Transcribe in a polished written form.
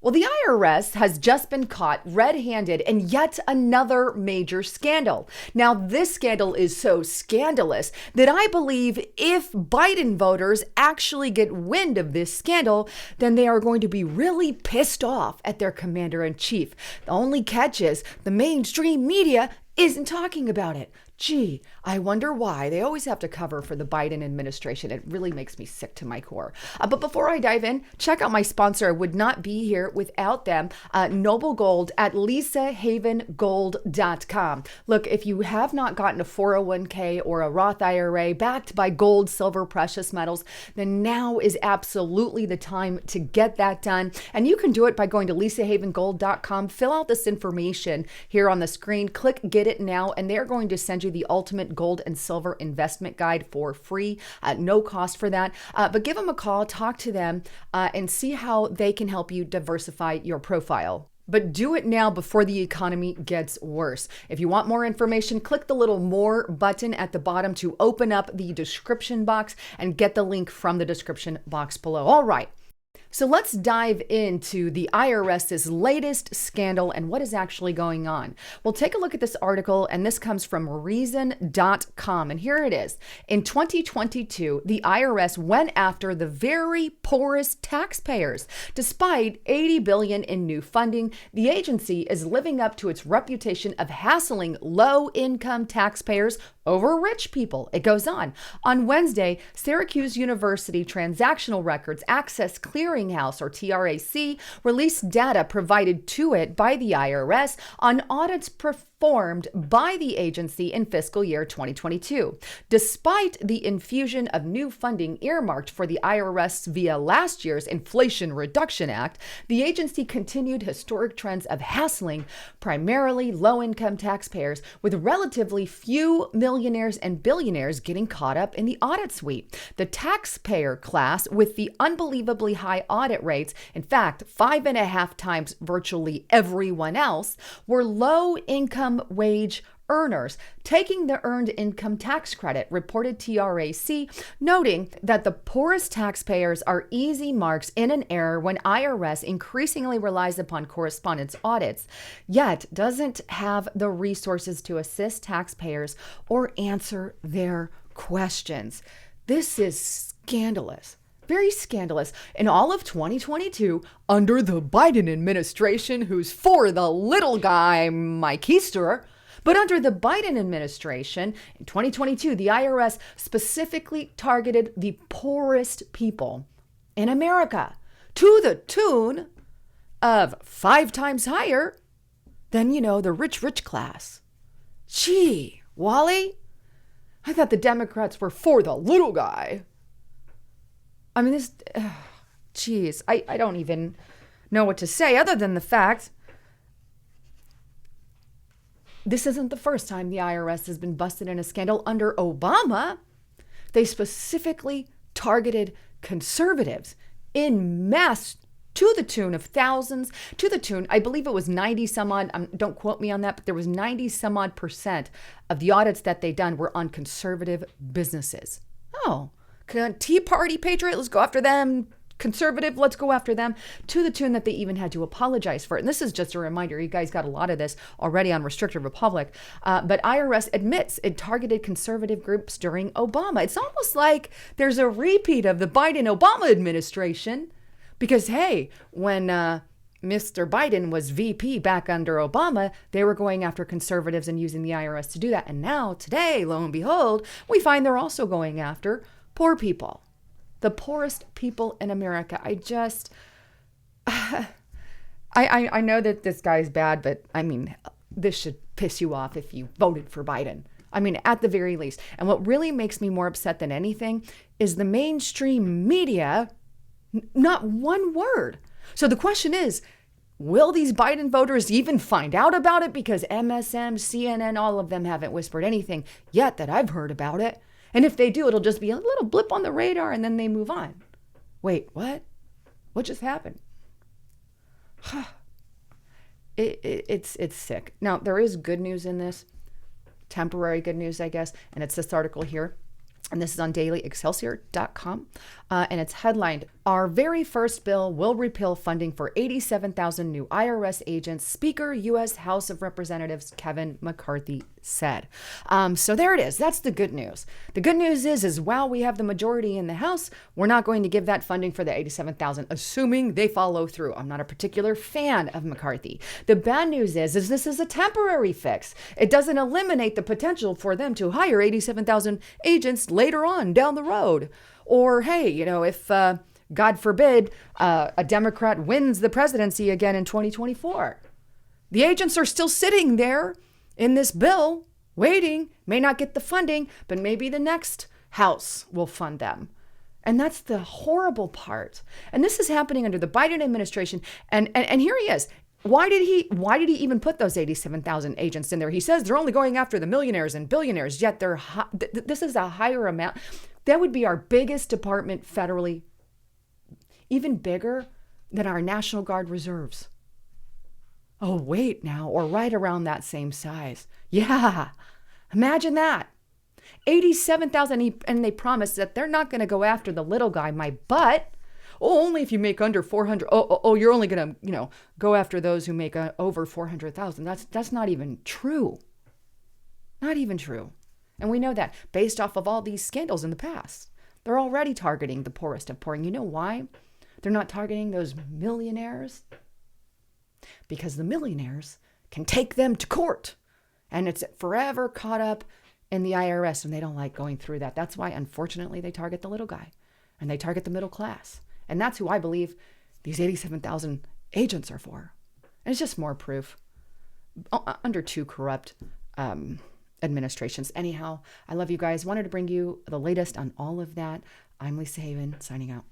Well, the IRS has just been caught red-handed in yet another major scandal. Now, this scandal is so scandalous that I believe if Biden voters actually get wind of this scandal, then they are going to be really pissed off at their commander-in-chief. The only catch is the mainstream media isn't talking about it. Gee, I wonder why. They always have to cover for the Biden administration. It really makes me sick to my core. But before I dive in, check out my sponsor. I would not be here without them. Noble Gold at lisahavengold.com. Look, if you have not gotten a 401k or a Roth IRA backed by gold, silver, precious metals, then now is absolutely the time to get that done. And you can do it by going to lisahavengold.com. Fill out this information here on the screen. Click Get It Now, and they're going to send you the ultimate gold and silver investment guide for free, no cost for that. But give them a call, talk to them, and see how they can help you diversify your profile. But do it now before the economy gets worse. If you want more information, click the little more button at the bottom to open up the description box and get the link from the description box below. All right. So let's dive into the IRS's latest scandal and what is actually going on. We'll take a look at this article, and this comes from reason.com. And here it is. In 2022, the IRS went after the very poorest taxpayers. Despite $80 billion in new funding, the agency is living up to its reputation of hassling low-income taxpayers over rich people. It goes on. On Wednesday, Syracuse University Transactional Records Access Clearinghouse, or TRAC, released data provided to it by the IRS on audits performed by the agency in fiscal year 2022. Despite the infusion of new funding earmarked for the IRS via last year's Inflation Reduction Act, the agency continued historic trends of hassling primarily low-income taxpayers, with relatively few millionaires and billionaires getting caught up in the audit suite. The taxpayer class with the unbelievably high audit rates, in fact, 5.5 times virtually everyone else, were low-income wage earners taking the earned income tax credit, reported TRAC, noting that the poorest taxpayers are easy marks in an error when IRS increasingly relies upon correspondence audits, yet doesn't have the resources to assist taxpayers or answer their questions. This is scandalous. Very scandalous. In all of 2022, under the Biden administration, who's for the little guy, Mike Easter, but under the Biden administration, in 2022, the IRS specifically targeted the poorest people in America to the tune of 5 times higher than, the rich class. Gee, Wally, I thought the Democrats were for the little guy. I mean, I don't even know what to say other than the fact this isn't the first time the IRS has been busted in a scandal. Under Obama, they specifically targeted conservatives in mass to the tune of thousands, to the tune, I believe it was 90 some odd, don't quote me on that, but there was 90 some odd % of the audits that they done were on conservative businesses. Oh, Tea Party patriot, let's go after them. Conservative, let's go after them, to the tune that they even had to apologize for it. And this is just a reminder, you guys got a lot of this already on Restricted Republic, but IRS admits it targeted conservative groups during Obama. It's almost like there's a repeat of the Biden-Obama administration, because hey, when Mr. Biden was VP back under Obama, they were going after conservatives and using the IRS to do that. And now, today, lo and behold, we find they're also going after poor people. The poorest people in America. I know that this guy's bad, but I mean, this should piss you off if you voted for Biden. I mean, at the very least. And what really makes me more upset than anything is the mainstream media, not one word. So the question is, will these Biden voters even find out about it? Because MSM, CNN, all of them haven't whispered anything yet that I've heard about it. And if they do, it'll just be a little blip on the radar and then they move on. Wait, what? What just happened? It's sick. Now, there is good news in this. Temporary good news, I guess. And it's this article here. And this is on dailyexcelsior.com. And it's headlined, "Our very first bill will repeal funding for 87,000 new IRS agents," Speaker, U.S. House of Representatives Kevin McCarthy said. So there it is. That's the good news. The good news is while we have the majority in the House, we're not going to give that funding for the 87,000, assuming they follow through. I'm not a particular fan of McCarthy. The bad news is this is a temporary fix. It doesn't eliminate the potential for them to hire 87,000 agents later on down the road. Or, hey, if, God forbid, a Democrat wins the presidency again in 2024, the agents are still sitting there in this bill waiting, may not get the funding, but maybe the next House will fund them. And that's the horrible part. And this is happening under the Biden administration. And here he is. Why did he even put those 87,000 agents in there? He says they're only going after the millionaires and billionaires, yet this is a higher amount. That would be our biggest department federally, even bigger than our National Guard reserves. Oh, wait now, or right around that same size. Yeah, imagine that. 87,000, and they promised that they're not going to go after the little guy, my butt. Oh, only if you make under 400. Oh, you're only going to, go after those who make over 400,000. That's not even true. Not even true. And we know that based off of all these scandals in the past. They're already targeting the poorest of poor. And you know why they're not targeting those millionaires? Because the millionaires can take them to court. And it's forever caught up in the IRS, and they don't like going through that. That's why, unfortunately, they target the little guy. And they target the middle class. And that's who I believe these 87,000 agents are for. And it's just more proof under two corrupt administrations. Anyhow, I love you guys. Wanted to bring you the latest on all of that. I'm Lisa Haven, signing out.